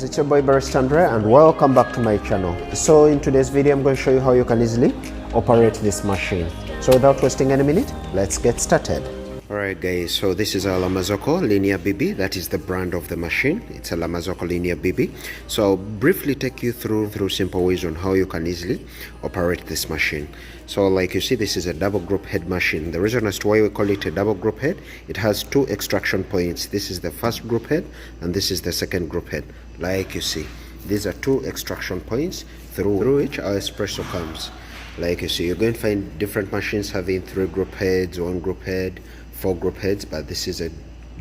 it's your boy Barista Andrea and welcome back to my channel. So in today's video I'm going to show you how you can easily operate this machine. So without wasting any minute, let's get started. Alright guys, so this is our marzocco linea BB. That is the brand of the machine. It's a marzocco linea BB. So I'll briefly take you through simple ways on how you can easily operate this machine. So like you see, this is a double group head machine. The reason as to why we call it a double group head, it has two extraction points. This is the first group head and this is the second group head. Like you see, these are two extraction points through which our espresso comes. Like you see, you're going to find different machines having 3 group heads, 1 group head, 4 group heads, but this is a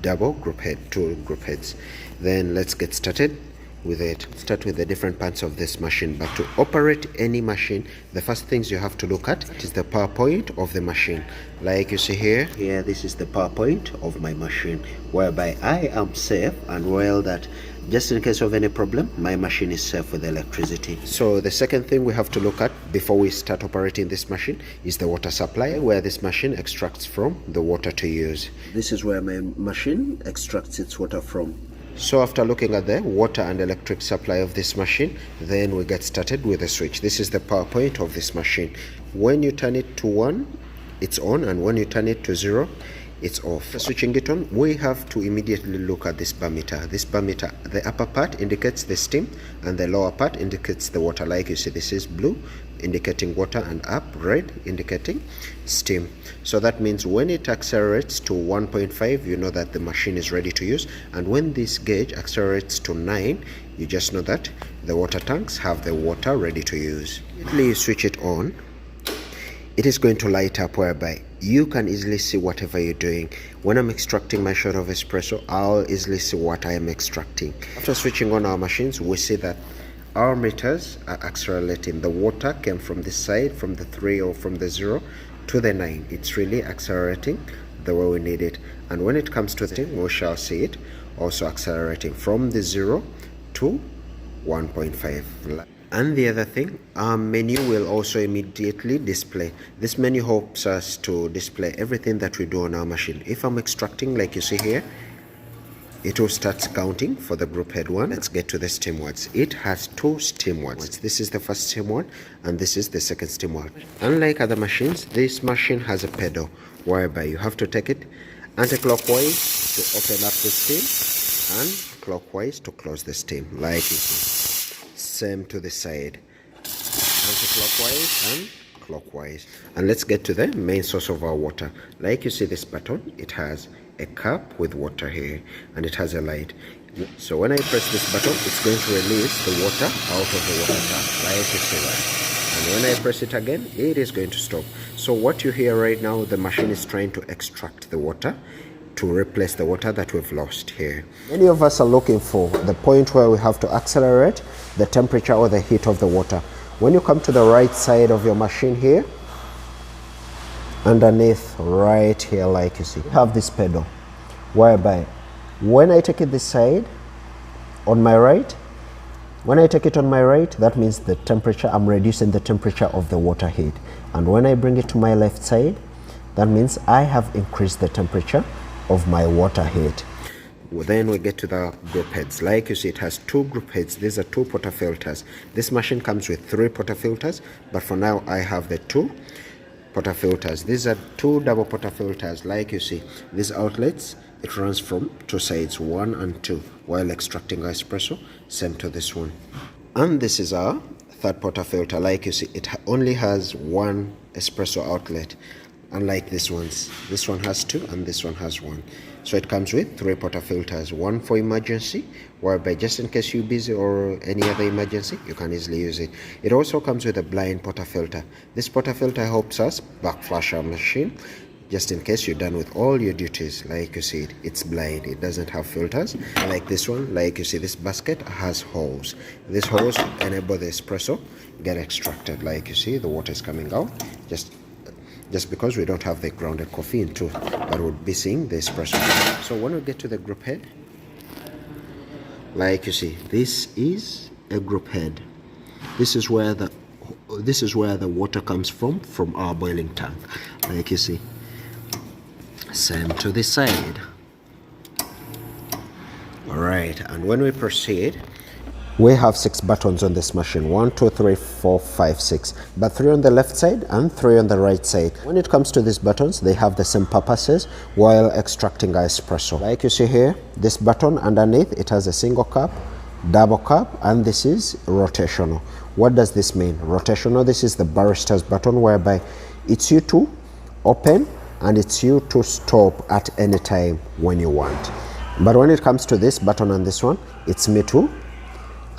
double group head, 2 group heads. Then let's get started with it. Start with the different parts of this machine. But to operate any machine, the first things you have to look at is the power point of the machine. Like you see here, this is the power point of my machine, whereby I am safe and well that just in case of any problem, my machine is safe with electricity. So the second thing we have to look at before we start operating this machine is the water supply, where this machine extracts from the water to use. This is where my machine extracts its water from. So after looking at the water and electric supply of this machine, then we get started with the switch. This is the power point of this machine. When you turn it to 1, it's on, and when you turn it to 0, it's off. Switching it on, we have to immediately look at this bar meter. This bar meter, the upper part indicates the steam and the lower part indicates the water. Like you see, this is blue indicating water and up red indicating steam. So that means when it accelerates to 1.5, you know that the machine is ready to use, and when this gauge accelerates to 9, you just know that the water tanks have the water ready to use. Immediately you switch it on, it is going to light up, whereby you can easily see whatever you're doing. When I'm extracting my shot of espresso, I'll easily see what I am extracting. After switching on our machines, we see that our meters are accelerating. The water came from this side, from the 3 or from the 0 to the 9. It's really accelerating the way we need it. And when it comes to the thing, we shall see it also accelerating from the 0 to 1.5. And the other thing, our menu will also immediately display. This menu helps us to display everything that we do on our machine. If I'm extracting, like you see here, it will start counting for the group head 1. Let's get to the steam words. It has 2 steam words. This is the first steam word and this is the second steam word. Unlike other machines, this machine has a pedal whereby you have to take it anti-clockwise to open up the steam and clockwise to close the steam. Like you see. Same to the side, anti-clockwise and clockwise. And let's get to the main source of our water. Like you see this button, it has a cup with water here and it has a light. So when I press this button, it's going to release the water out of the water tap, like you see that. And when I press it again, it is going to stop. So what you hear right now, the machine is trying to extract the water to replace the water that we've lost here. Many of us are looking for the point where we have to accelerate the temperature or the heat of the water. When you come to the right side of your machine here, underneath right here, like you see, you have this pedal whereby when I take it this side on my right, when I take it on my right, that means the temperature, I'm reducing the temperature of the water heat. And when I bring it to my left side, that means I have increased the temperature of my water heat. Then we get to the group heads. Like you see, it has 2 group heads. These are 2 portafilters. This machine comes with 3 portafilters, but for now I have the 2 portafilters. These are 2 double portafilters. Like you see, these outlets, it runs from 2 sides, 1 and 2, while extracting our espresso. Same to this one. And this is our 3rd portafilter. Like you see, it only has 1 espresso outlet, unlike this one's. This one has 2 and this one has 1. So it comes with 3 portafilters, 1 for emergency, whereby just in case you're busy or any other emergency, you can easily use it. It also comes with a blind portafilter. This portafilter helps us backflash our machine just in case you're done with all your duties. Like you see, it's blind, it doesn't have filters. Like this one, like you see, this basket has holes. This holes enable the espresso get extracted. Like you see, the water is coming out just because we don't have the grounded coffee into, but we'll be seeing the espresso. So when we get to the group head, like you see, this is a group head. This is where the water comes from our boiling tank. Like you see, same to this side. All right, and when we proceed, We have 6 buttons on this machine: 1, 2, 3, 4, 5, 6, but 3 on the left side and 3 on the right side. When it comes to these buttons, they have the same purposes while extracting our espresso. Like you see here, this button underneath, it has a single cup, double cup, and this is rotational. What does this mean? Rotational, this is the barista's button, whereby it's you to open and it's you to stop at any time when you want. But when it comes to this button and this one, it's me too.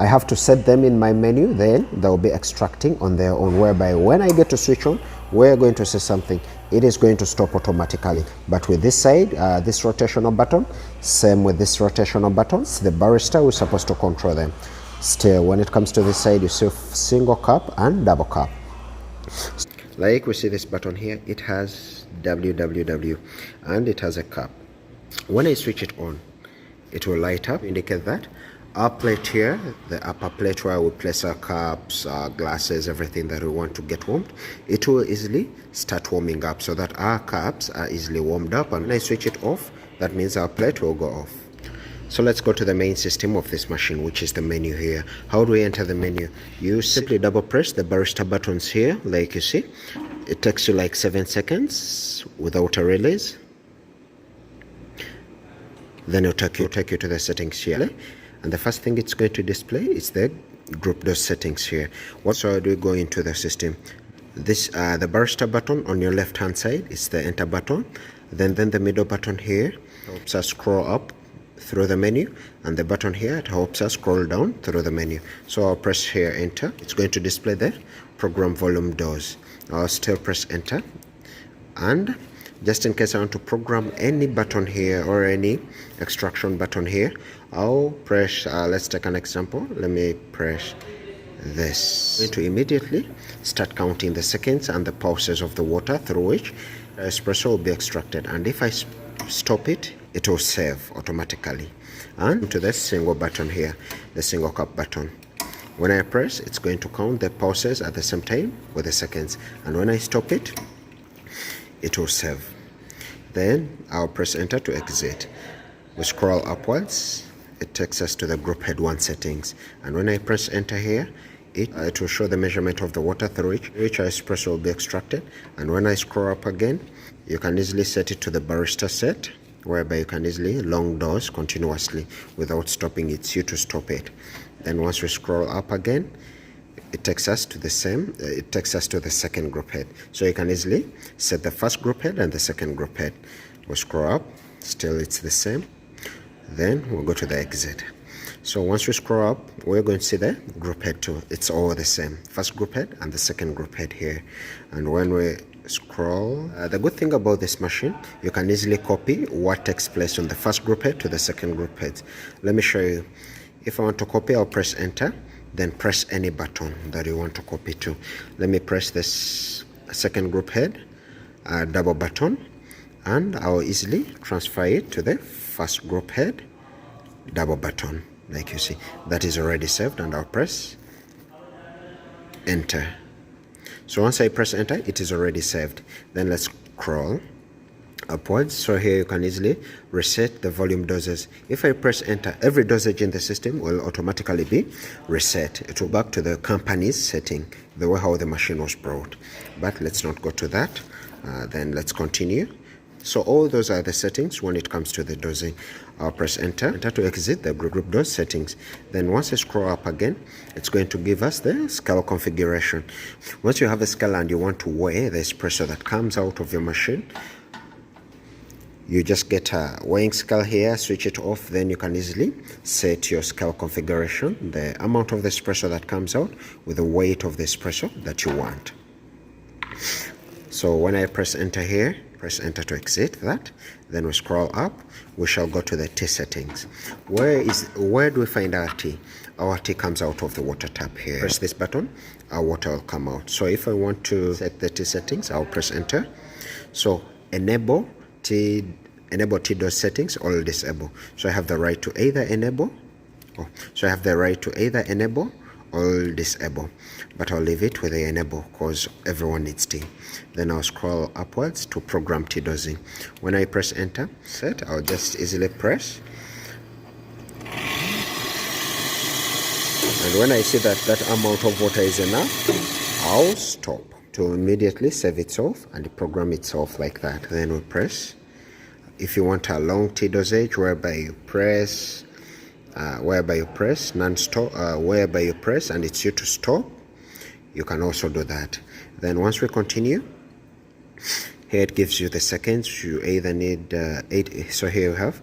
I have to set them in my menu, then they'll be extracting on their own, whereby when I get to switch on, we're going to say something, it is going to stop automatically. But with this side, this rotational button, same with this rotational buttons, the barista is supposed to control them. Still, when it comes to this side, you see single cup and double cup. Like we see this button here, it has www and it has a cup. When I switch it on, it will light up, indicate that our plate here, the upper plate where we place our cups, our glasses, everything that we want to get warmed, it will easily start warming up so that our cups are easily warmed up. And when I switch it off, that means our plate will go off. So let's go to the main system of this machine, which is the menu here. How do we enter the menu? You simply double press the barista buttons here, like you see. It takes you like 7 seconds without a release. Then it'll take you to the settings here. And the first thing it's going to display is the group those settings here. So do we go into the system? This the barista button on your left hand side is the enter button. Then the middle button here helps us scroll up through the menu, and the button here, it helps us scroll down through the menu. So I'll press here enter. It's going to display the program volume doors. I'll still press enter, and just in case I want to program any button here or any extraction button here, I'll press, let's take an example. Let me press this. I'm going to immediately start counting the seconds and the pulses of the water through which the espresso will be extracted. And if I stop it, it will save automatically. And to this single button here, the single cup button. When I press, it's going to count the pulses at the same time with the seconds. And when I stop it, it will save. Then I'll press enter to exit. We scroll upwards, it takes us to the group head 1 settings. And when I press enter here, it will show the measurement of the water through which our espresso will be extracted. And when I scroll up again, you can easily set it to the barista set, whereby you can easily long doors continuously without stopping. It's you to stop it. Then once we scroll up again, it takes us to the second group head. So you can easily set the first group head and the second group head. We'll scroll up, still it's the same. Then we'll go to the exit. So once we scroll up, we're going to see the group head too. It's all the same, first group head and the second group head here. And when we scroll, the good thing about this machine, you can easily copy what takes place on the first group head to the second group head. Let me show you. If I want to copy, I'll press enter, then press any button that you want to copy to. Let me press this second group head, double button, and I'll easily transfer it to the first group head, double button. Like you see, that is already saved, and I'll press enter. So once I press enter, it is already saved. Then let's scroll upwards. So here you can easily reset the volume doses. If I press enter, every dosage in the system will automatically be reset. It will back to the company's setting, the way how the machine was brought. But let's not go to that. Then let's continue. So all those are the settings when it comes to the dosing. I'll press enter to exit the group dose settings. Then once I scroll up again, it's going to give us the scale configuration. Once you have a scale and you want to weigh the espresso that comes out of your machine, you just get a weighing scale here, switch it off, then you can easily set your scale configuration, the amount of the espresso that comes out with the weight of the espresso that you want. So when I press enter here, press enter to exit that, then we scroll up, we shall go to the tea settings. Where do we find our tea? Our tea comes out of the water tap here. Press this button, our water will come out. So if I want to set the tea settings, I'll press enter. So enable tea dose settings, all disable. So I have the right to either enable or disable, but I'll leave it with the enable because everyone needs tea. Then I'll scroll upwards to program tea dosing. When I press enter set, I'll just easily press And when I see that that amount of water is enough, I'll stop to immediately save itself and program itself like that. Then we press. If you want a long T dosage whereby you press non-stop, whereby you press and it's you to stop, you can also do that. Then once we continue, here it gives you the seconds. You either need 8, so here you have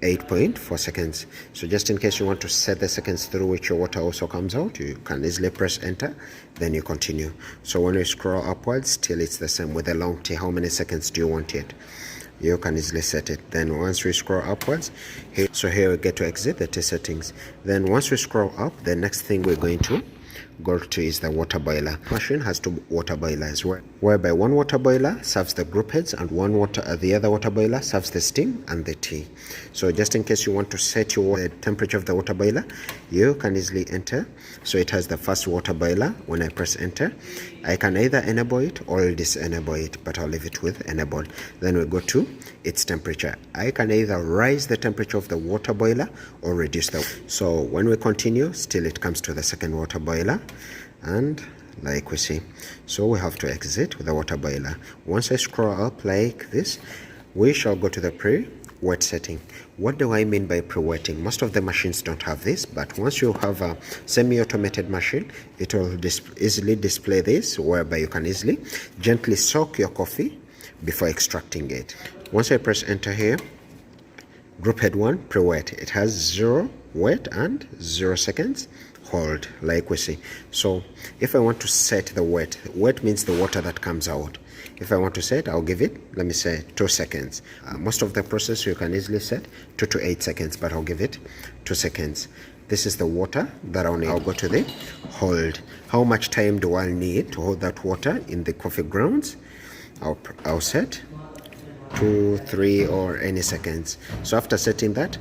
8.4 seconds. So just in case you want to set the seconds through which your water also comes out, you can easily press enter, then you continue. So when you scroll upwards, still it's the same with the long T. How many seconds do you want it? You can easily set it. Then once we scroll upwards, here we get to exit the T settings. Then once we scroll up, the next thing we're going to go to is the water boiler. Machine has 2 water boilers, whereby one water boiler serves the group heads and the other water boiler serves the steam and the tea. So just in case you want to set the temperature of the water boiler, you can easily enter. So it has the first water boiler. When I press enter, I can either enable it or disable it, but I'll leave it with enabled. Then we go to its temperature. I can either raise the temperature of the water boiler or reduce the. So when we continue, still it comes to the second water boiler, and like we see, so we have to exit with the water boiler. Once I scroll up like this, we shall go to the pre-wet setting. What do I mean by pre-wetting? Most of the machines don't have this, but once you have a semi-automated machine, it will easily display this, whereby you can easily gently soak your coffee before extracting it. Once I press enter here, group head 1 pre-wet, it has 0 wet and 0 seconds hold, like we see. So if I want to set the wet means the water that comes out. If I want to set, I'll give it, let me say 2 seconds. Most of the process you can easily set 2 to 8 seconds, but I'll give it 2 seconds. This is the water that I'll need. I'll go to the hold. How much time do I need to hold that water in the coffee grounds? I'll set 2, 3 or any seconds. So after setting that,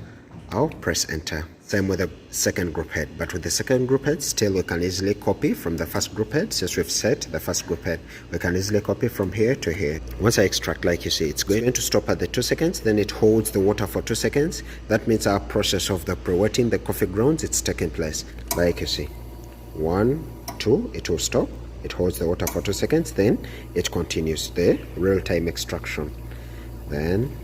I'll press enter. Same with the second group head, but with the second group head, still we can easily copy from the first group head. Since we've set the first group head, we can easily copy from here to here. Once I extract, like you see, it's going to stop at the 2 seconds, then it holds the water for 2 seconds. That means our process of the pre-wetting the coffee grounds, it's taking place. Like you see, 1, 2, it will stop, it holds the water for 2 seconds, then it continues the real-time extraction. Then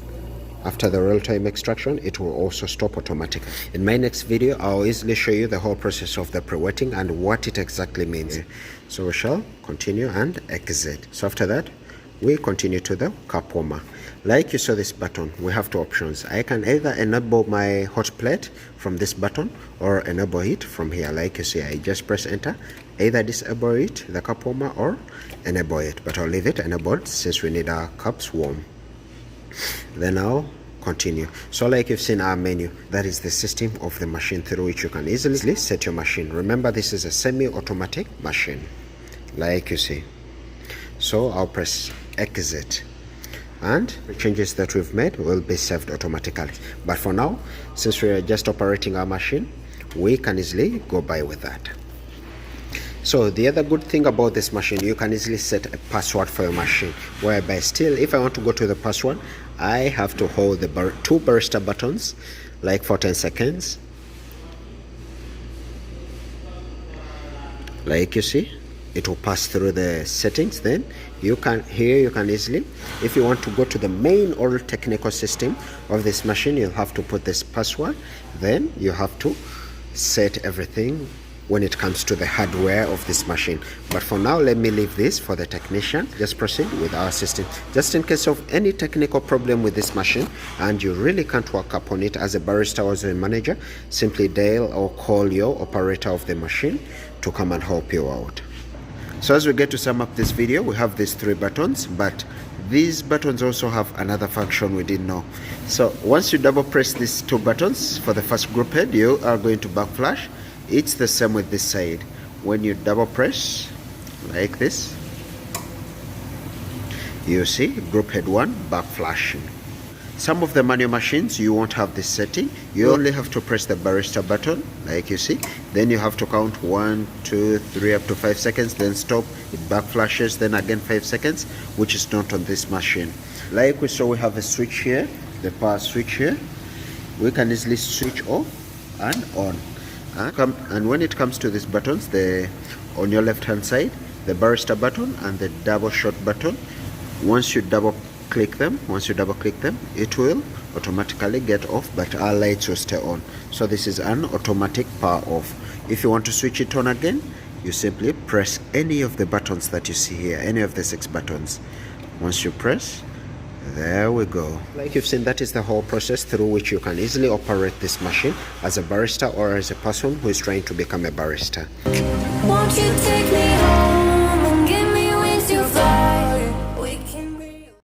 after the real-time extraction, it will also stop automatically. In my next video, I'll easily show you the whole process of the pre-wetting and what it exactly means. So we shall continue and exit. So after that, we continue to the cup warmer. Like you saw this button, we have 2 options. I can either enable my hot plate from this button or enable it from here. Like you see, I just press enter, either disable it, the cup warmer, or enable it. But I'll leave it enabled since we need our cups warm. Then I'll continue. So like you've seen our menu, that is the system of the machine through which you can easily set your machine. Remember, this is a semi-automatic machine, like you see. So I'll press exit, and the changes that we've made will be saved automatically. But for now, since we are just operating our machine, we can easily go by with that. So the other good thing about this machine, you can easily set a password for your machine, whereby still if I want to go to the password, I have to hold the 2 Barista buttons like for 10 seconds. Like you see, it will pass through the settings. Then you can easily, if you want to go to the main or technical system of this machine, you'll have to put this password. Then you have to set everything when it comes to the hardware of this machine. But for now, let me leave this for the technician. Just proceed with our system. Just in case of any technical problem with this machine and you really can't work upon it as a barista or as a manager, simply dial or call your operator of the machine to come and help you out. So as we get to sum up this video, we have these 3 buttons, but these buttons also have another function we didn't know. So once you double press these 2 buttons for the first group head, you are going to backflash. It's the same with this side. When you double press like this, you see group head 1 backflashing. Some of the manual machines, you won't have this setting. You only have to press the Barista button, like you see. Then you have to count 1, 2, 3 up to 5 seconds, then stop. It backflashes, then again 5 seconds, which is not on this machine. Like we saw, we have a switch here, the power switch here. We can easily switch off and on. And when it comes to these buttons, on your left hand side, the barista button and the double shot button, once you double click them, it will automatically get off, but our lights will stay on. So this is an automatic power off. If you want to switch it on again, you simply press any of the buttons that you see here, any of the 6 buttons. Once you press, there we go. Like you've seen, that is the whole process through which you can easily operate this machine as a barista or as a person who is trying to become a barista. Won't you take me home?